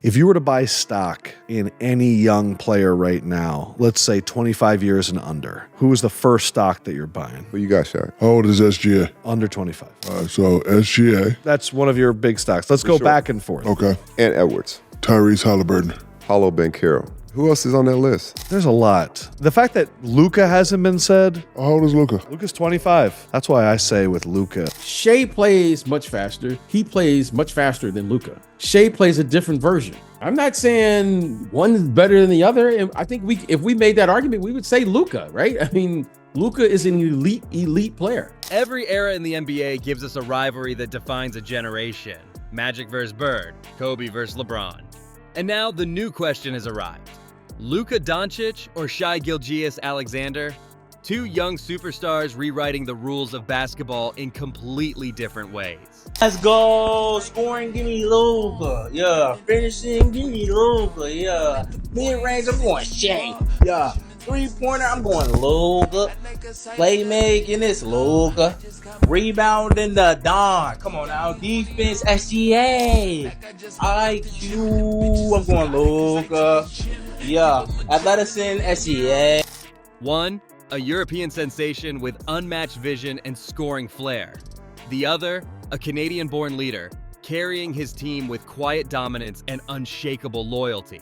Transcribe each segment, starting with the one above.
If you were to buy stock in any young player right now, let's say 25 years and under, who is the first stock that you're buying? Who you got, Shai? How old is SGA? Under 25. So SGA. That's one of your big stocks. Let's go back and forth. Okay. And Edwards. Tyrese Halliburton. Paulo Banchero. Who else is on that list? There's a lot. The fact that Luka hasn't been said. How old is Luka? Luka's 25. That's why I say with Luka. Shai plays much faster. He plays much faster than Luka. Shai plays a different version. I'm not saying one is better than the other. And I think if we made that argument, we would say Luka, right? I mean, Luka is an elite player. Every era in the NBA gives us a rivalry that defines a generation. Magic versus Bird, Kobe versus LeBron. And now the new question has arrived. Luka Dončić or Shai Gilgeous-Alexander? Two young superstars rewriting the rules of basketball in completely different ways. Let's go. Scoring, give me Luka. Yeah. Finishing, give me Luka. Yeah. Mid-range, I'm going Shai. Yeah. Three-pointer, I'm going Luka. Playmaking, it's Luka. Rebounding, the Don. Come on now. Defense, SGA. IQ, I'm going Luka. Yeah. Athleticism, SGA. One, a European sensation with unmatched vision and scoring flair. The other, a Canadian-born leader, carrying his team with quiet dominance and unshakable loyalty.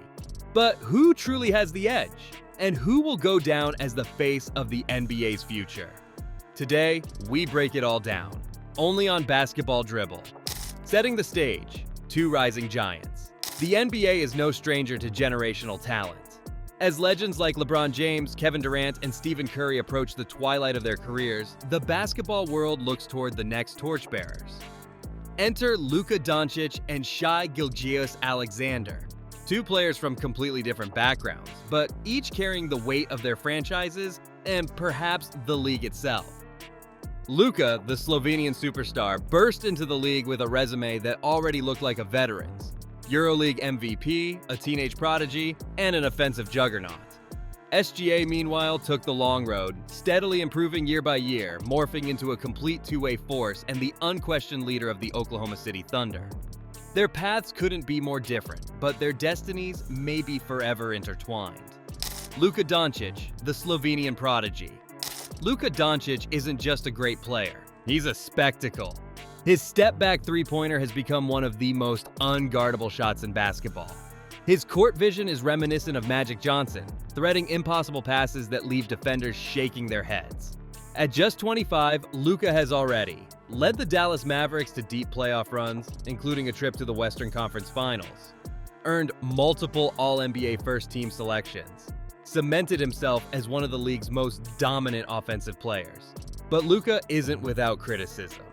But who truly has the edge? And who will go down as the face of the NBA's future? Today, we break it all down, only on BasketballDribble. Setting the stage, two rising giants. The NBA is no stranger to generational talent. As legends like LeBron James, Kevin Durant, and Stephen Curry approach the twilight of their careers, the basketball world looks toward the next torchbearers. Enter Luka Dončić and Shai Gilgeous-Alexander. Two players from completely different backgrounds, but each carrying the weight of their franchises and perhaps the league itself. Luka, the Slovenian superstar, burst into the league with a resume that already looked like a veteran's. EuroLeague MVP, a teenage prodigy, and an offensive juggernaut. SGA, meanwhile, took the long road, steadily improving year by year, morphing into a complete two-way force and the unquestioned leader of the Oklahoma City Thunder. Their paths couldn't be more different, but their destinies may be forever intertwined. Luka Dončić, the Slovenian prodigy. Luka Dončić isn't just a great player, he's a spectacle. His step-back three-pointer has become one of the most unguardable shots in basketball. His court vision is reminiscent of Magic Johnson, threading impossible passes that leave defenders shaking their heads. At just 25, Luka has already led the Dallas Mavericks to deep playoff runs, including a trip to the Western Conference Finals, earned multiple All-NBA first-team selections, cemented himself as one of the league's most dominant offensive players. But Luka isn't without criticism.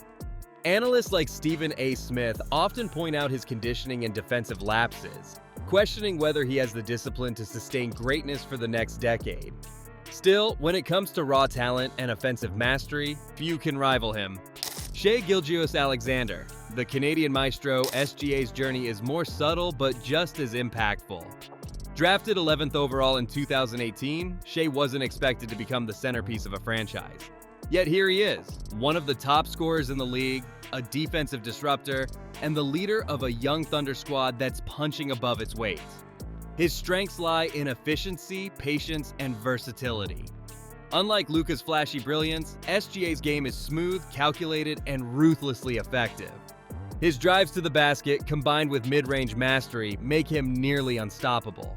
Analysts like StephenASmith often point out his conditioning and defensive lapses, questioning whether he has the discipline to sustain greatness for the next decade. Still, when it comes to raw talent and offensive mastery, few can rival him. Shai Gilgeous-Alexander, the Canadian maestro, SGA's journey is more subtle but just as impactful. Drafted 11th overall in 2018, Shai wasn't expected to become the centerpiece of a franchise. Yet here he is, one of the top scorers in the league, a defensive disruptor, and the leader of a young Thunder squad that's punching above its weight. His strengths lie in efficiency, patience, and versatility. Unlike Luka's flashy brilliance, SGA's game is smooth, calculated, and ruthlessly effective. His drives to the basket, combined with mid-range mastery, make him nearly unstoppable.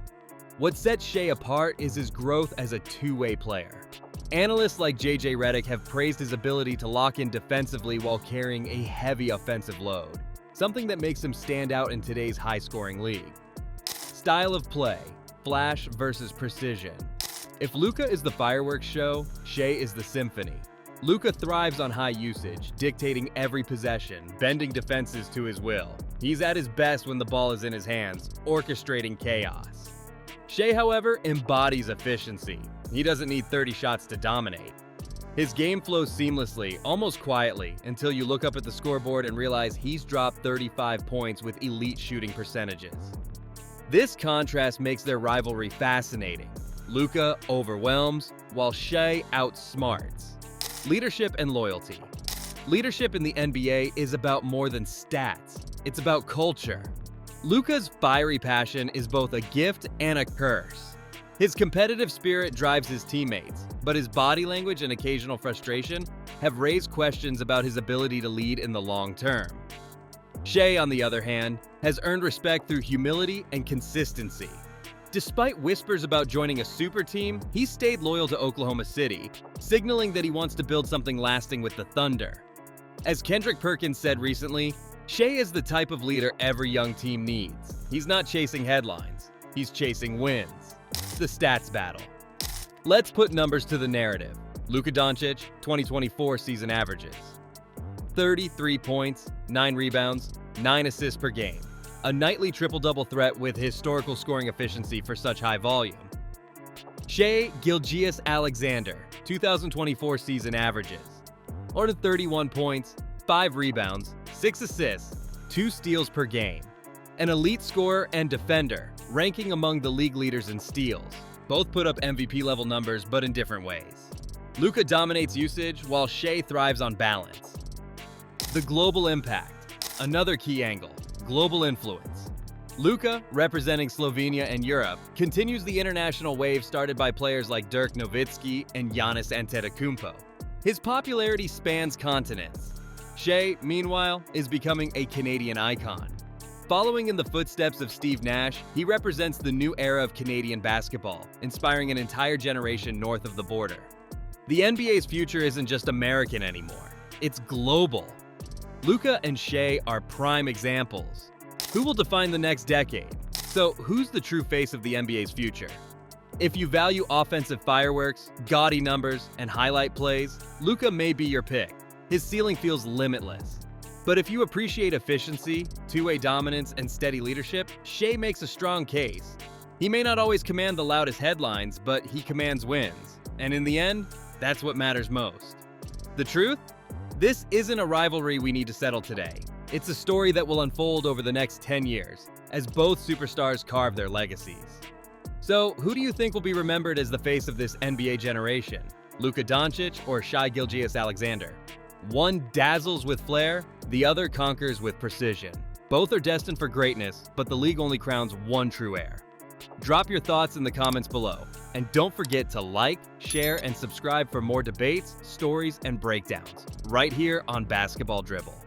What sets Shai apart is his growth as a two-way player. Analysts like JJ Redick have praised his ability to lock in defensively while carrying a heavy offensive load, something that makes him stand out in today's high-scoring league. Style of play, flash versus precision. If Luka is the fireworks show, Shai is the symphony. Luka thrives on high usage, dictating every possession, bending defenses to his will. He's at his best when the ball is in his hands, orchestrating chaos. Shai, however, embodies efficiency. He doesn't need 30 shots to dominate. His game flows seamlessly, almost quietly, until you look up at the scoreboard and realize he's dropped 35 points with elite shooting percentages. This contrast makes their rivalry fascinating. Luka overwhelms, while Shai outsmarts. Leadership and loyalty. Leadership in the NBA is about more than stats. It's about culture. Luka's fiery passion is both a gift and a curse. His competitive spirit drives his teammates, but his body language and occasional frustration have raised questions about his ability to lead in the long term. Shai, on the other hand, has earned respect through humility and consistency. Despite whispers about joining a super team, he's stayed loyal to Oklahoma City, signaling that he wants to build something lasting with the Thunder. As Kendrick Perkins said recently, Shai is the type of leader every young team needs. He's not chasing headlines, he's chasing wins. The stats battle. Let's put numbers to the narrative. Luka Dončić, 2024 season averages: 33 points, 9 rebounds, 9 assists per game. A nightly triple-double threat with historical scoring efficiency for such high volume. Shai Gilgeous-Alexander, 2024 season averages: 31 points, 5 rebounds, 6 assists, 2 steals per game. An elite scorer and defender, ranking among the league leaders in steals. Both put up MVP-level numbers, but in different ways. Luka dominates usage, while Shai thrives on balance. The global impact. Another key angle. Global influence. Luka, representing Slovenia and Europe, continues the international wave started by players like Dirk Nowitzki and Giannis Antetokounmpo. His popularity spans continents. Shai, meanwhile, is becoming a Canadian icon. Following in the footsteps of Steve Nash, he represents the new era of Canadian basketball, inspiring an entire generation north of the border. The NBA's future isn't just American anymore, it's global. Luka and Shai are prime examples. Who will define the next decade? So, who's the true face of the NBA's future? If you value offensive fireworks, gaudy numbers, and highlight plays, Luka may be your pick. His ceiling feels limitless. But if you appreciate efficiency, two-way dominance, and steady leadership, Shai makes a strong case. He may not always command the loudest headlines, but he commands wins. And in the end, that's what matters most. The truth? This isn't a rivalry we need to settle today. It's a story that will unfold over the next 10 years, as both superstars carve their legacies. So, who do you think will be remembered as the face of this NBA generation? Luka Dončić or Shai Gilgeous-Alexander? One dazzles with flair, the other conquers with precision. Both are destined for greatness, but the league only crowns one true heir. Drop your thoughts in the comments below, and don't forget to like, share, and subscribe for more debates, stories, and breakdowns, right here on Basketball Dribble.